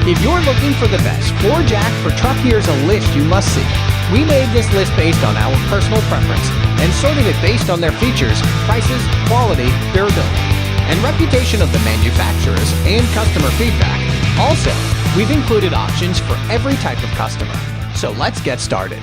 If you're looking for the best floor jack for truck, here's a list you must see. We made this list based on our personal preference and sorted it based on their features, prices, quality, durability, and reputation of the manufacturers and customer feedback. Also, we've included options for every type of customer. So let's get started.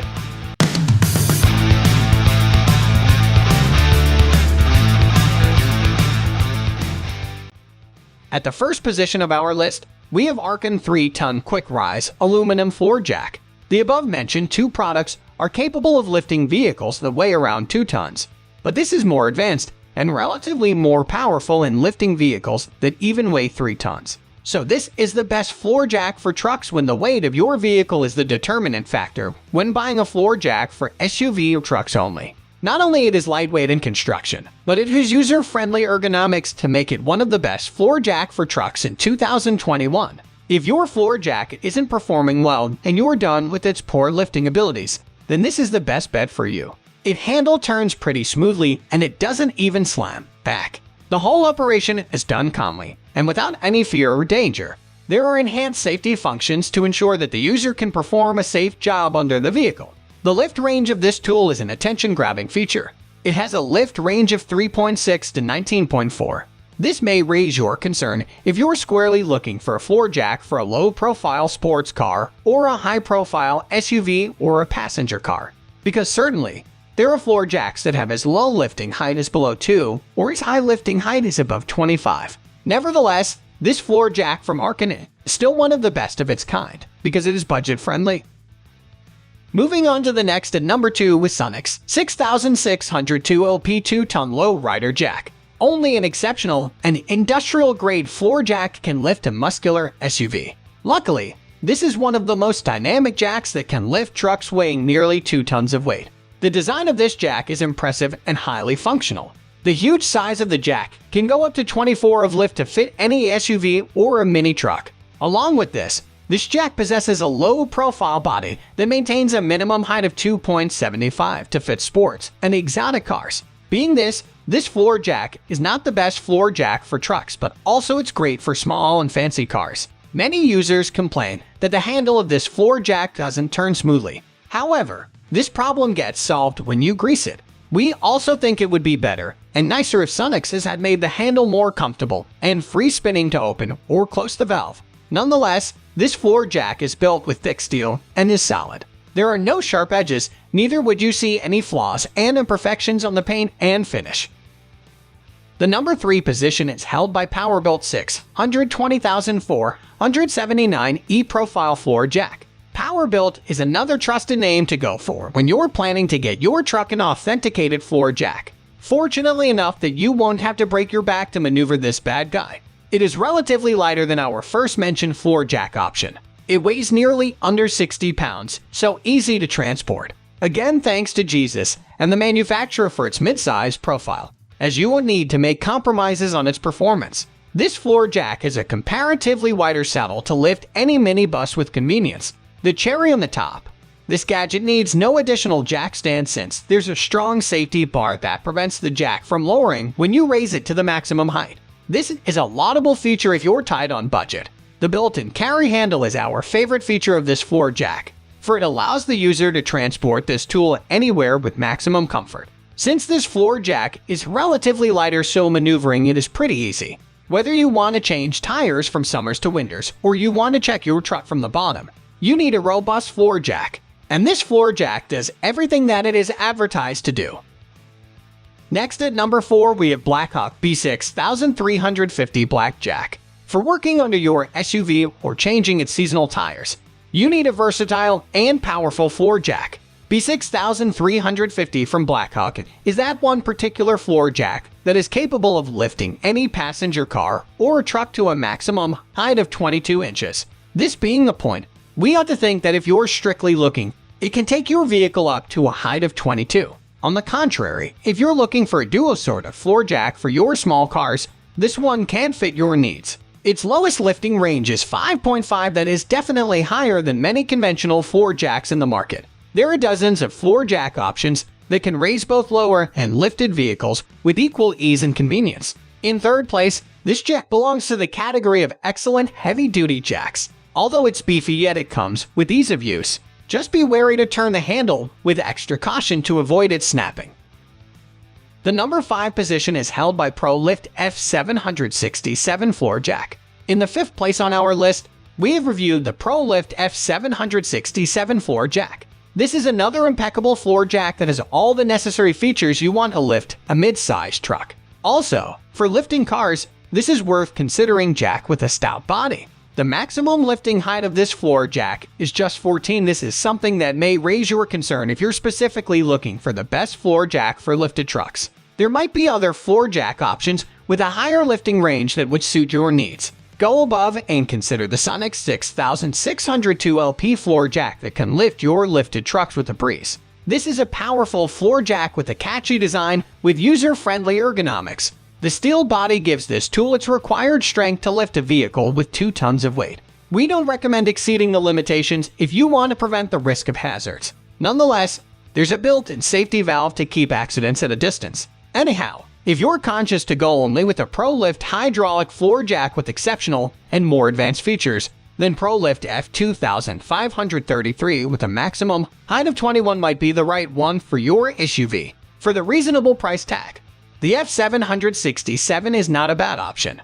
At the first position of our list, we have Arcan 3-ton quick-rise aluminum floor jack. The above-mentioned two products are capable of lifting vehicles that weigh around 2 tons, but this is more advanced and relatively more powerful in lifting vehicles that even weigh 3 tons. So this is the best floor jack for trucks when the weight of your vehicle is the determinant factor when buying a floor jack for SUV or trucks only. Not only it is lightweight in construction, but it has user-friendly ergonomics to make it one of the best floor jack for trucks in 2021. If your floor jack isn't performing well and you're done with its poor lifting abilities, then this is the best bet for you. It handle turns pretty smoothly and it doesn't even slam back. The whole operation is done calmly and without any fear or danger. There are enhanced safety functions to ensure that the user can perform a safe job under the vehicle. The lift range of this tool is an attention-grabbing feature. It has a lift range of 3.6 to 19.4. This may raise your concern if you're squarely looking for a floor jack for a low-profile sports car or a high-profile SUV or a passenger car. Because certainly, there are floor jacks that have as low lifting height as below 2 or as high lifting height as above 25. Nevertheless, this floor jack from Arcan is still one of the best of its kind because it is budget-friendly. Moving on to the next at number 2 with Sunex 6602 LP 2-ton low rider jack. Only an exceptional and industrial-grade floor jack can lift a muscular SUV. Luckily, this is one of the most dynamic jacks that can lift trucks weighing nearly 2 tons of weight. The design of this jack is impressive and highly functional. The huge size of the jack can go up to 24 of lift to fit any SUV or a mini truck. Along with this jack possesses a low-profile body that maintains a minimum height of 2.75 to fit sports and exotic cars. Being this floor jack is not the best floor jack for trucks, but also it's great for small and fancy cars. Many users complain that the handle of this floor jack doesn't turn smoothly. However, this problem gets solved when you grease it. We also think it would be better and nicer if Sunex had made the handle more comfortable and free spinning to open or close the valve. Nonetheless, this floor jack is built with thick steel and is solid. There are no sharp edges, neither would you see any flaws and imperfections on the paint and finish. The number 3 position is held by Powerbuilt 620,479 E-Profile Floor Jack. Powerbuilt is another trusted name to go for when you're planning to get your truck an authenticated floor jack. Fortunately enough that you won't have to break your back to maneuver this bad guy. It is relatively lighter than our first mentioned floor jack option. It weighs nearly under 60 pounds, so easy to transport. Again, thanks to Jesus and the manufacturer for its mid-size profile, as you won't need to make compromises on its performance. This floor jack has a comparatively wider saddle to lift any minibus with convenience. The cherry on the top, this gadget needs no additional jack stand since there's a strong safety bar that prevents the jack from lowering when you raise it to the maximum height. This is a laudable feature if you're tight on budget. The built-in carry handle is our favorite feature of this floor jack, for it allows the user to transport this tool anywhere with maximum comfort. Since this floor jack is relatively lighter, so maneuvering it is pretty easy. Whether you want to change tires from summers to winters or you want to check your truck from the bottom, you need a robust floor jack. And this floor jack does everything that it is advertised to do. Next at number 4 we have Blackhawk B6350 Black Jack. For working under your SUV or changing its seasonal tires, you need a versatile and powerful floor jack. B6350 from Blackhawk is that one particular floor jack that is capable of lifting any passenger car or truck to a maximum height of 22 inches. This being the point, we ought to think that if you're strictly looking, it can take your vehicle up to a height of 22. On the contrary, if you're looking for a duo sort of floor jack for your small cars, this one can fit your needs. Its lowest lifting range is 5.5, that is definitely higher than many conventional floor jacks in the market. There are dozens of floor jack options that can raise both lower and lifted vehicles with equal ease and convenience. In third place, this jack belongs to the category of excellent heavy-duty jacks. Although it's beefy, yet it comes with ease of use. Just be wary to turn the handle with extra caution to avoid it snapping. The number 5 position is held by ProLift F767 floor jack. In the 5th place on our list, we have reviewed the ProLift F767 floor jack. This is another impeccable floor jack that has all the necessary features you want to lift a mid-sized truck. Also, for lifting cars, this is worth considering jack with a stout body. The maximum lifting height of this floor jack is just 14. This is something that may raise your concern if you're specifically looking for the best floor jack for lifted trucks. There might be other floor jack options with a higher lifting range that would suit your needs. Go above and consider the Sunex 6602 LP floor jack that can lift your lifted trucks with a breeze. This is a powerful floor jack with a catchy design with user-friendly ergonomics. The steel body gives this tool its required strength to lift a vehicle with 2 tons of weight. We don't recommend exceeding the limitations if you want to prevent the risk of hazards. Nonetheless, there's a built-in safety valve to keep accidents at a distance. Anyhow, if you're conscious to go only with a ProLift hydraulic floor jack with exceptional and more advanced features, then ProLift F2533 with a maximum height of 21 might be the right one for your SUV. For the reasonable price tag, the F767 is not a bad option.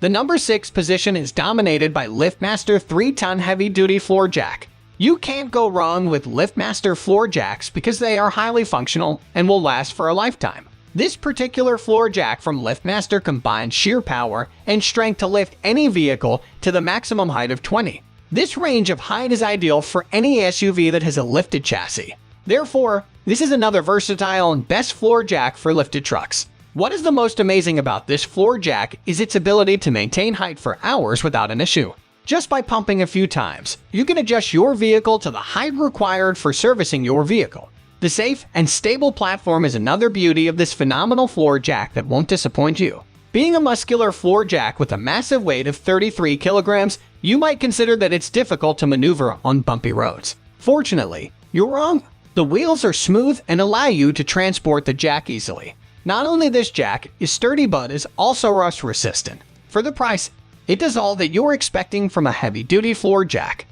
The number 6 position is dominated by Liftmaster 3-ton heavy-duty floor jack. You can't go wrong with Liftmaster floor jacks because they are highly functional and will last for a lifetime. This particular floor jack from Liftmaster combines sheer power and strength to lift any vehicle to the maximum height of 20. This range of height is ideal for any SUV that has a lifted chassis. Therefore, this is another versatile and best floor jack for lifted trucks. What is the most amazing about this floor jack is its ability to maintain height for hours without an issue. Just by pumping a few times, you can adjust your vehicle to the height required for servicing your vehicle. The safe and stable platform is another beauty of this phenomenal floor jack that won't disappoint you. Being a muscular floor jack with a massive weight of 33 kilograms, you might consider that it's difficult to maneuver on bumpy roads. Fortunately, you're wrong. The wheels are smooth and allow you to transport the jack easily. Not only this jack is sturdy but is also rust resistant. For the price, it does all that you're expecting from a heavy-duty floor jack.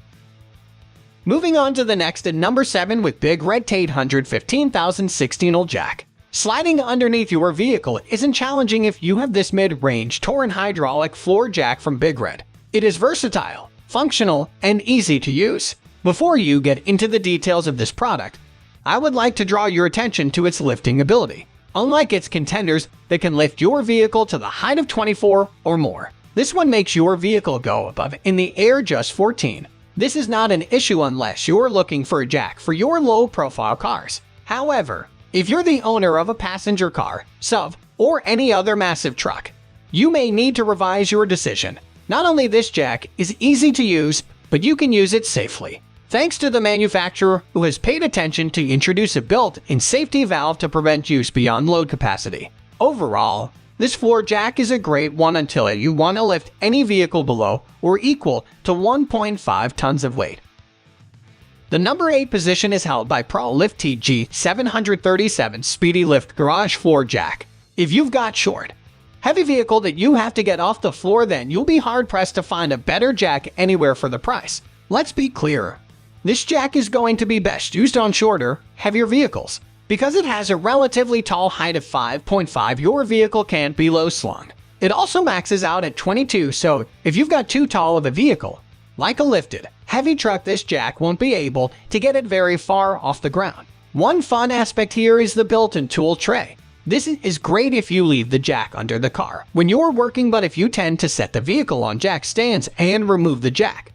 Moving on to the next at number 7 with Big Red 815,016 jack. Sliding underneath your vehicle isn't challenging if you have this mid-range Touring hydraulic floor jack from Big Red. It is versatile, functional, and easy to use. Before you get into the details of this product, I would like to draw your attention to its lifting ability. Unlike its contenders that can lift your vehicle to the height of 24 or more, this one makes your vehicle go above in the air just 14. This is not an issue unless you're looking for a jack for your low-profile cars. However, if you're the owner of a passenger car, SUV, or any other massive truck, you may need to revise your decision. Not only this jack is easy to use, but you can use it safely, thanks to the manufacturer who has paid attention to introduce a built-in safety valve to prevent use beyond load capacity. Overall, this floor jack is a great one until you want to lift any vehicle below or equal to 1.5 tons of weight. The number 8 position is held by ProLift TG737 Speedy Lift Garage Floor Jack. If you've got short, heavy vehicle that you have to get off the floor, then you'll be hard-pressed to find a better jack anywhere for the price. Let's be clear. This jack is going to be best used on shorter, heavier vehicles. Because it has a relatively tall height of 5.5, your vehicle can't be low-slung. It also maxes out at 22, so if you've got too tall of a vehicle, like a lifted, heavy truck, this jack won't be able to get it very far off the ground. One fun aspect here is the built-in tool tray. This is great if you leave the jack under the car when you're working, but if you tend to set the vehicle on jack stands and remove the jack,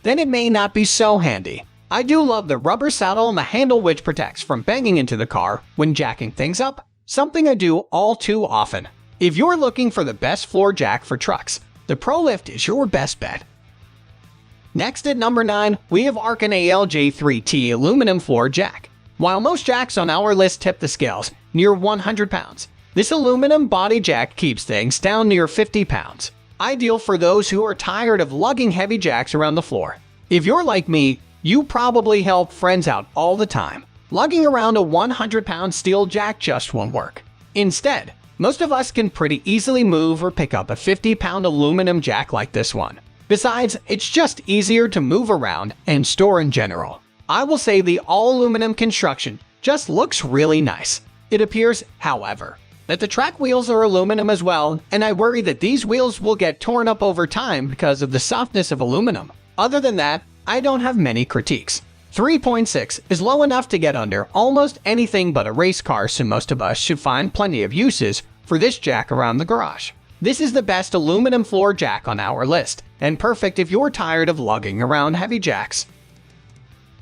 then it may not be so handy. I do love the rubber saddle and the handle which protects from banging into the car when jacking things up, something I do all too often. If you're looking for the best floor jack for trucks, the ProLift is your best bet. Next at number 9, we have Arcan ALJ3T aluminum floor jack. While most jacks on our list tip the scales near 100 pounds, this aluminum body jack keeps things down near 50 pounds. Ideal for those who are tired of lugging heavy jacks around the floor. If you're like me, you probably help friends out all the time. Lugging around a 100-pound steel jack just won't work. Instead, most of us can pretty easily move or pick up a 50-pound aluminum jack like this one. Besides, it's just easier to move around and store in general. I will say the all-aluminum construction just looks really nice. It appears, however, that the track wheels are aluminum as well, and I worry that these wheels will get torn up over time because of the softness of aluminum. Other than that, I don't have many critiques. 3.6 is low enough to get under almost anything but a race car, so most of us should find plenty of uses for this jack around the garage. This is the best aluminum floor jack on our list, and perfect if you're tired of lugging around heavy jacks.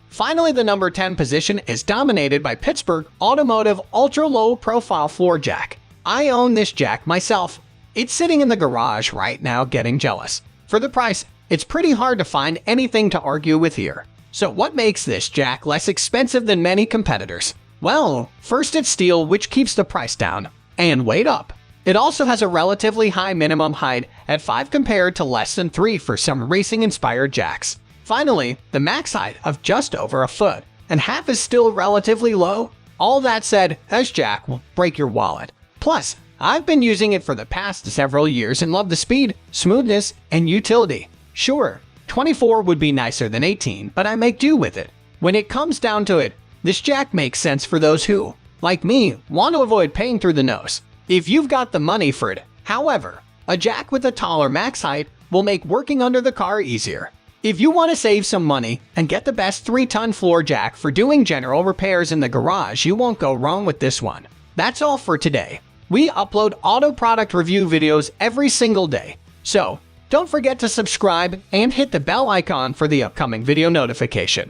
Finally, the number 10 position is dominated by Pittsburgh Automotive ultra-low profile floor jack. I own this jack myself. It's sitting in the garage right now getting jealous. For the price, it's pretty hard to find anything to argue with here. So what makes this jack less expensive than many competitors? Well, first it's steel, which keeps the price down, and weight up. It also has a relatively high minimum height at 5 compared to less than 3 for some racing-inspired jacks. Finally, the max height of just over a foot and half is still relatively low. All that said, this jack will break your wallet. Plus, I've been using it for the past several years and love the speed, smoothness, and utility. Sure, 24 would be nicer than 18, but I make do with it. When it comes down to it, this jack makes sense for those who, like me, want to avoid paying through the nose. If you've got the money for it, however, a jack with a taller max height will make working under the car easier. If you want to save some money and get the best 3-ton floor jack for doing general repairs in the garage, you won't go wrong with this one. That's all for today. We upload auto product review videos every single day, so don't forget to subscribe and hit the bell icon for the upcoming video notification.